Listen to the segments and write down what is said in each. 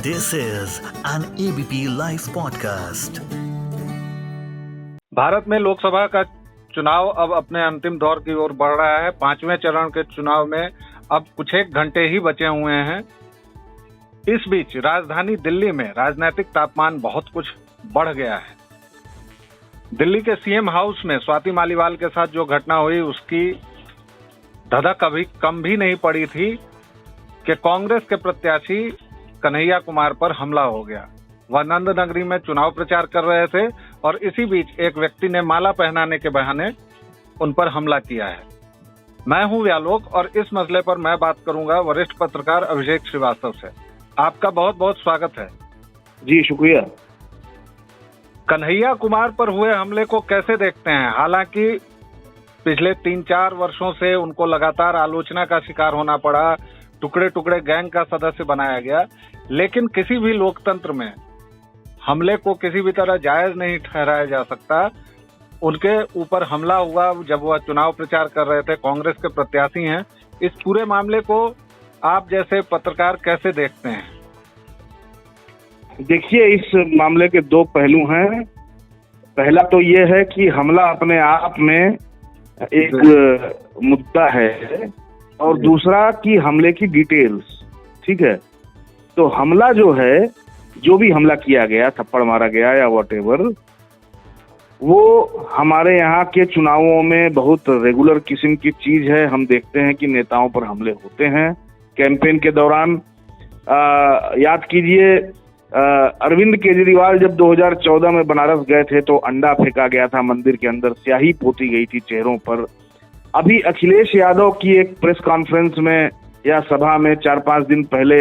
This is an ABP Life podcast. Bharat में लोकसभा का चुनाव अब अपने अंतिम दौर की ओर बढ़ रहा है। 5वें चरण के चुनाव में अब कुछ एक घंटे ही बचे हुए हैं। इस बीच राजधानी दिल्ली में राजनीतिक तापमान बहुत कुछ बढ़ गया है। दिल्ली के सीएम हाउस में स्वाति मालीवाल के साथ जो घटना हुई उसकी धधक कभी कम भी नहीं पड़ी थी कि कांग्रेस के प्रत्याशी कन्हैया कुमार पर हमला हो गया। वह नंद नगरी में चुनाव प्रचार कर रहे थे और इसी बीच एक व्यक्ति ने माला पहनाने के बहाने उन पर हमला किया है। मैं हूं व्यालोक और इस मसले पर मैं बात करूंगा वरिष्ठ पत्रकार अभिषेक श्रीवास्तव से। आपका बहुत बहुत स्वागत है। जी शुक्रिया। कन्हैया कुमार पर हुए हमले को कैसे देखते हैं? हालांकि पिछले 3-4 वर्षों से उनको लगातार आलोचना का शिकार होना पड़ा, टुकड़े टुकड़े गैंग का सदस्य बनाया गया, लेकिन किसी भी लोकतंत्र में हमले को किसी भी तरह जायज नहीं ठहराया जा सकता। उनके ऊपर हमला हुआ जब वह चुनाव प्रचार कर रहे थे, कांग्रेस के प्रत्याशी हैं। इस पूरे मामले को आप जैसे पत्रकार कैसे देखते हैं? देखिए, इस मामले के दो पहलू हैं। पहला तो ये है कि हमला अपने आप में एक मुद्दा है और दूसरा कि हमले की डिटेल्स। ठीक है, तो हमला जो है, जो भी हमला किया गया, थप्पड़ मारा गया या व्हाटएवर, वो हमारे यहाँ के चुनावों में बहुत रेगुलर किस्म की चीज है। हम देखते हैं कि नेताओं पर हमले होते हैं कैंपेन के दौरान। याद कीजिए, अरविंद केजरीवाल जब 2014 में बनारस गए थे तो अंडा फेंका गया था मंदिर के अंदर, स्याही पोती गई थी चेहरों पर। अभी अखिलेश यादव की एक प्रेस कॉन्फ्रेंस में या सभा में 4-5 दिन पहले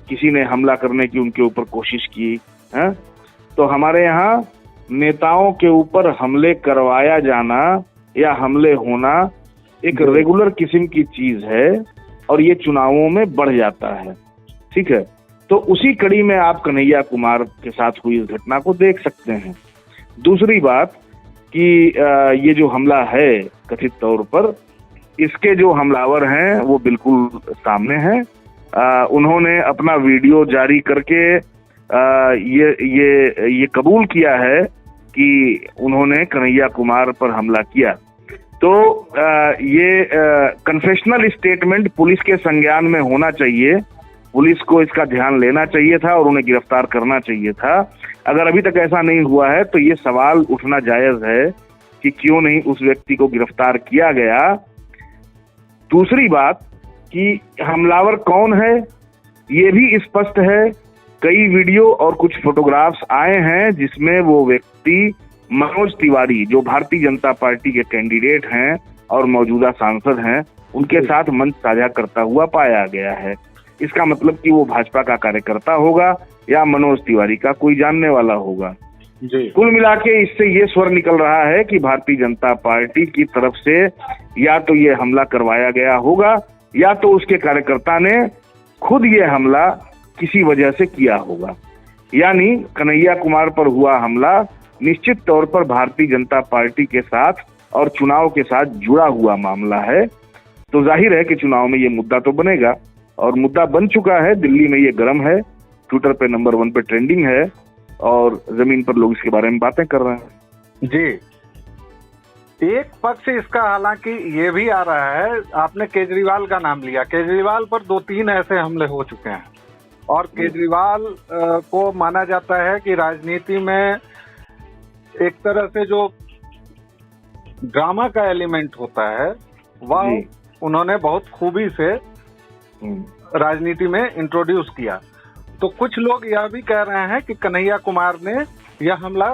किसी ने हमला करने की उनके ऊपर कोशिश की है। तो हमारे यहाँ नेताओं के ऊपर हमले करवाया जाना या हमले होना एक रेगुलर किस्म की चीज है और ये चुनावों में बढ़ जाता है। ठीक है, तो उसी कड़ी में आप कन्हैया कुमार के साथ हुई इस घटना को देख सकते हैं। दूसरी बात कि ये जो हमला है कथित तौर पर, इसके जो हमलावर हैं वो बिल्कुल सामने हैं। उन्होंने अपना वीडियो जारी करके ये कबूल किया है कि उन्होंने कन्हैया कुमार पर हमला किया। तो ये कन्फेशनल स्टेटमेंट पुलिस के संज्ञान में होना चाहिए। पुलिस को इसका ध्यान लेना चाहिए था और उन्हें गिरफ्तार करना चाहिए था। अगर अभी तक ऐसा नहीं हुआ है तो ये सवाल उठना जायज है कि क्यों नहीं उस व्यक्ति को गिरफ्तार किया गया। दूसरी बात कि हमलावर कौन है ये भी स्पष्ट है। कई वीडियो और कुछ फोटोग्राफ्स आए हैं जिसमें वो व्यक्ति मनोज तिवारी, जो भारतीय जनता पार्टी के कैंडिडेट हैं और मौजूदा सांसद हैं, उनके साथ मंच साझा करता हुआ पाया गया है। इसका मतलब कि वो भाजपा का कार्यकर्ता होगा या मनोज तिवारी का कोई जानने वाला होगा। कुल मिला के इससे ये स्वर निकल रहा है कि भारतीय जनता पार्टी की तरफ से या तो ये हमला करवाया गया होगा या तो उसके कार्यकर्ता ने खुद ये हमला किसी वजह से किया होगा। यानी कन्हैया कुमार पर हुआ हमला निश्चित तौर पर भारतीय जनता पार्टी के साथ और चुनाव के साथ जुड़ा हुआ मामला है। तो जाहिर है कि चुनाव में ये मुद्दा तो बनेगा और मुद्दा बन चुका है। दिल्ली में ये गर्म है, ट्विटर पे नंबर 1 पे ट्रेंडिंग है और जमीन पर लोग इसके बारे में बातें कर रहे हैं। जी, एक पक्ष इसका हालांकि ये भी आ रहा है, आपने केजरीवाल का नाम लिया, केजरीवाल पर 2-3 ऐसे हमले हो चुके हैं और केजरीवाल को माना जाता है कि राजनीति में एक तरह से जो ड्रामा का एलिमेंट होता है वह उन्होंने बहुत खूबी से राजनीति में इंट्रोड्यूस किया। तो कुछ लोग यह भी कह रहे हैं कि कन्हैया कुमार ने यह हमला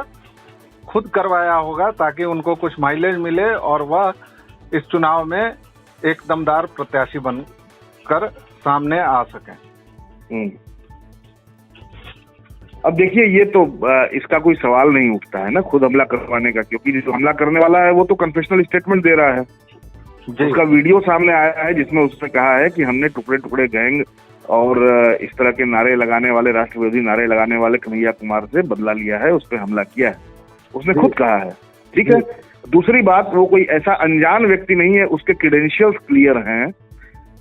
खुद करवाया होगा ताकि उनको कुछ माइलेज मिले और वह इस चुनाव में एक दमदार प्रत्याशी बनकर सामने आ सकें। अब देखिए, ये तो इसका कोई सवाल नहीं उठता है ना खुद हमला करवाने का, क्योंकि जो हमला करने वाला है वो तो कन्फेशनल स्टेटमेंट दे रहा है। उसका वीडियो सामने आया है जिसमें उसने कहा है कि हमने टुकड़े टुकड़े गैंग और इस तरह के नारे लगाने वाले, राष्ट्र विरोधी नारे लगाने वाले कन्हैया कुमार से बदला लिया है, उस पर हमला किया है, उसने खुद कहा है। ठीक है, दूसरी बात, वो कोई ऐसा अनजान व्यक्ति नहीं है, उसके क्रेडेंशियल्स क्लियर हैं।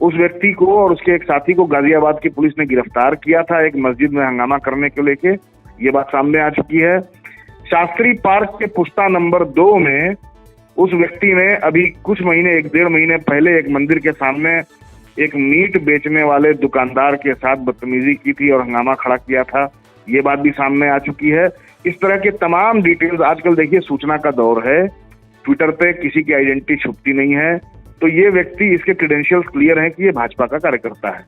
उस व्यक्ति को और उसके एक साथी को गाजियाबाद की पुलिस ने गिरफ्तार किया था एक मस्जिद में हंगामा करने को लेके, ये बात सामने आ चुकी है। शास्त्री पार्क के पुस्ता नंबर 2 में उस व्यक्ति ने अभी कुछ महीने, 1-1.5 महीने पहले एक मंदिर के सामने एक मीट बेचने वाले दुकानदार के साथ बदतमीजी की थी और हंगामा खड़ा किया था, ये बात भी सामने आ चुकी है। इस तरह के तमाम डिटेल्स, आजकल देखिए सूचना का दौर है, ट्विटर पे किसी की आइडेंटिटी छुपती नहीं है, तो ये व्यक्ति, इसके क्रेडेंशियल्स क्लियर हैं कि ये भाजपा का कार्यकर्ता है।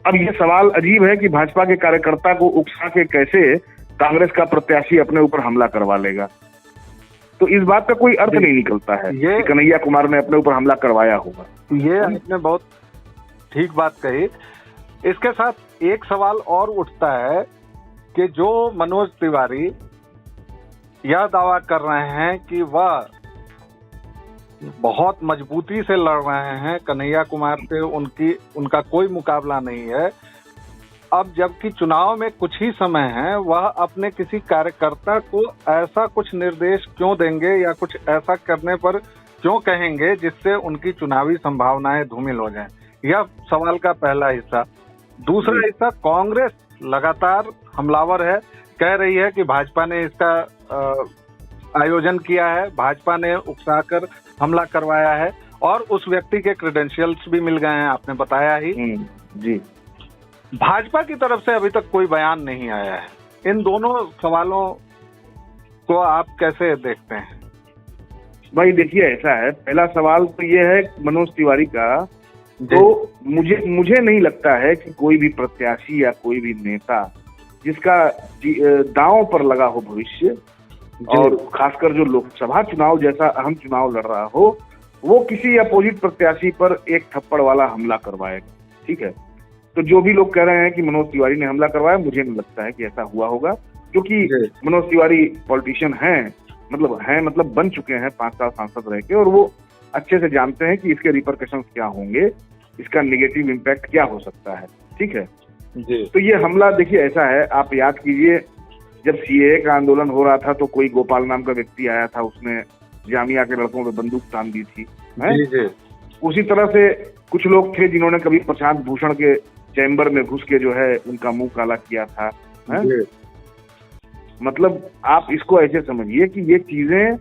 अब ये सवाल अजीब है कि भाजपा के कार्यकर्ता को उकसा के कैसे कांग्रेस का प्रत्याशी अपने ऊपर हमला करवा लेगा, तो इस बात का कोई अर्थ नहीं निकलता है कि कन्हैया कुमार ने अपने ऊपर हमला करवाया होगा। ये आपने बहुत ठीक बात कही। इसके साथ एक सवाल और उठता है कि जो मनोज तिवारी यह दावा कर रहे हैं कि वह बहुत मजबूती से लड़ रहे हैं, कन्हैया कुमार से उनका कोई मुकाबला नहीं है, अब जबकि चुनाव में कुछ ही समय है, वह अपने किसी कार्यकर्ता को ऐसा कुछ निर्देश क्यों देंगे या कुछ ऐसा करने पर क्यों कहेंगे जिससे उनकी चुनावी संभावनाएं धूमिल हो जाएं? यह सवाल का पहला हिस्सा। दूसरा हिस्सा, कांग्रेस लगातार हमलावर है, कह रही है कि भाजपा ने इसका आयोजन किया है, भाजपा ने उकसाकर हमला करवाया है और उस व्यक्ति के क्रेडेंशियल्स भी मिल गए हैं, आपने बताया ही। जी। भाजपा की तरफ से अभी तक कोई बयान नहीं आया है। इन दोनों सवालों को आप कैसे देखते हैं? भाई देखिए, ऐसा है, पहला सवाल तो ये है मनोज तिवारी का, तो मुझे नहीं लगता है कि कोई भी प्रत्याशी या कोई भी नेता जिसका दांव पर लगा हो भविष्य, और खासकर जो लोकसभा चुनाव जैसा अहम चुनाव लड़ रहा हो, वो किसी अपोजिट प्रत्याशी पर एक थप्पड़ वाला हमला करवाएगा। ठीक है, तो जो भी लोग कह रहे हैं कि मनोज तिवारी ने हमला करवाया, मुझे नहीं लगता है कि ऐसा हुआ होगा, क्योंकि मनोज तिवारी पॉलिटिशियन हैं, मतलब बन चुके हैं 5 साल सांसद रह के, और वो अच्छे से जानते हैं कि इसके रिपरकशंस क्या होंगे, इसका नेगेटिव इम्पैक्ट क्या हो सकता है। ठीक है जी। तो ये हमला देखिए ऐसा है, आप याद कीजिए जब सीएए का आंदोलन हो रहा था तो कोई गोपाल नाम का व्यक्ति आया था, उसने जामिया के लड़कों पे बंदूक तान दी थी। जी। उसी तरह से कुछ लोग थे जिन्होंने कभी प्रशांत भूषण के चैम्बर में घुस के जो है उनका मुंह काला किया था। मतलब आप इसको ऐसे समझिए कि ये चीजें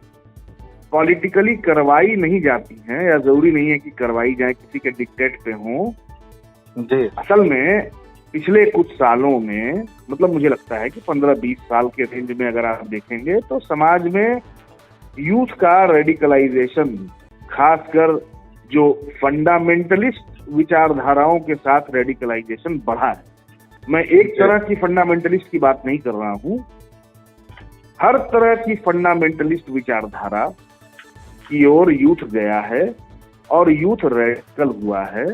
पॉलिटिकली करवाई नहीं जाती हैं, या जरूरी नहीं है कि करवाई जाए किसी के डिक्टेट पे हो। असल में पिछले कुछ सालों में, मतलब मुझे लगता है कि 15-20 साल के रेंज में अगर आप देखेंगे तो समाज में यूथ का रेडिकलाइजेशन, खासकर जो फंडामेंटलिस्ट विचारधाराओं के साथ रेडिकलाइजेशन बढ़ा है। मैं एक तरह की फंडामेंटलिस्ट की बात नहीं कर रहा हूं, हर तरह की फंडामेंटलिस्ट विचारधारा की ओर यूथ गया है और यूथ रेडिकल हुआ है।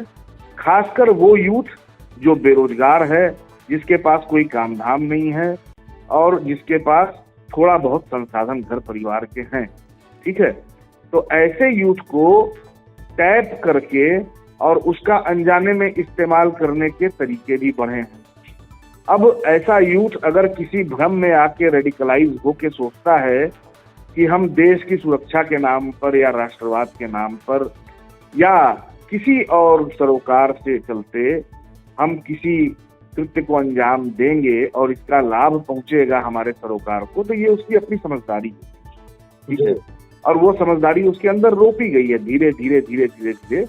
खासकर वो यूथ जो बेरोजगार है, जिसके पास कोई काम धाम नहीं है और जिसके पास थोड़ा बहुत संसाधन घर परिवार के हैं। ठीक है, तो ऐसे यूथ को टैप करके और उसका अनजाने में इस्तेमाल करने के तरीके भी बढ़े हैं। अब ऐसा यूथ अगर किसी भ्रम में आके रेडिकलाइज होके सोचता है कि हम देश की सुरक्षा के नाम पर या राष्ट्रवाद के नाम पर या किसी और सरोकार से चलते हम किसी कृत्य को अंजाम देंगे और इसका लाभ पहुंचेगा हमारे सरोकार को, तो ये उसकी अपनी समझदारी है। ठीक है, और वो समझदारी उसके अंदर रोपी गई है धीरे धीरे धीरे धीरे धीरे।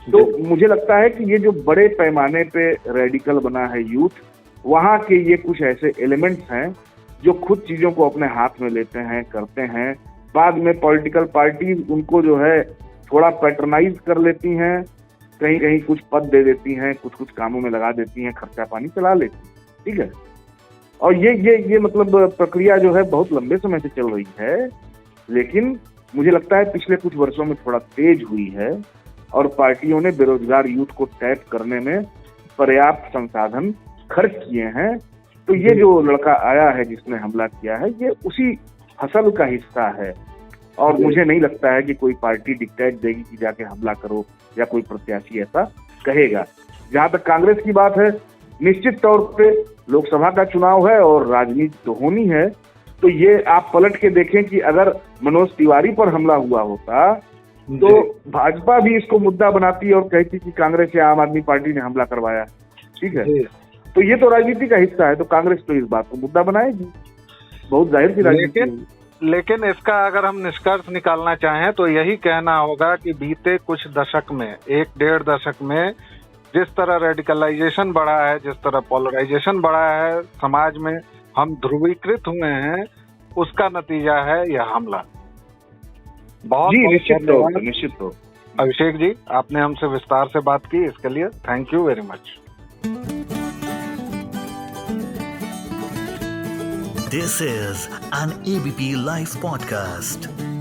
तो मुझे लगता है कि ये जो बड़े पैमाने पे रेडिकल बना है यूथ, वहाँ के ये कुछ ऐसे एलिमेंट्स हैं जो खुद चीजों को अपने हाथ में लेते हैं, करते हैं, बाद में पॉलिटिकल पार्टी उनको जो है थोड़ा पैटर्नाइज कर लेती हैं, कहीं कहीं कुछ पद दे देती हैं, कुछ कुछ कामों में लगा देती हैं, खर्चा पानी चला लेती हैं। ठीक है, और ये मतलब प्रक्रिया जो है बहुत लंबे समय से चल रही है, लेकिन मुझे लगता है पिछले कुछ वर्षों में थोड़ा तेज हुई है और पार्टियों ने बेरोजगार यूथ को टैप करने में पर्याप्त संसाधन खर्च किए हैं। तो ये जो लड़का आया है जिसने हमला किया है, ये उसी हसल का हिस्सा है, और मुझे नहीं लगता है कि कोई पार्टी डिक्टेट देगी कि जाके हमला करो, या कोई प्रत्याशी ऐसा कहेगा। जहां तक कांग्रेस की बात है, निश्चित तौर पे लोकसभा का चुनाव है और राजनीति तो होनी है, तो ये आप पलट के देखें कि अगर मनोज तिवारी पर हमला हुआ होता तो भाजपा भी इसको मुद्दा बनाती है और कहती कि कांग्रेस या आम आदमी पार्टी ने हमला करवाया। ठीक है, तो ये तो राजनीति का हिस्सा है, तो कांग्रेस तो इस बात को मुद्दा बनाएगी, बहुत जाहिर सी राजनीति है। लेकिन इसका अगर हम निष्कर्ष निकालना चाहें तो यही कहना होगा कि बीते कुछ दशक में, 1-1.5 दशक में जिस तरह रेडिकलाइजेशन बढ़ा है, जिस तरह पोलराइजेशन बढ़ा है समाज में, हम ध्रुवीकृत हुए हैं, उसका नतीजा है यह हमला। बहुत निश्चित तो अभिषेक जी, आपने हमसे विस्तार से बात की, इसके लिए thank you very much. This is an ABP Life podcast.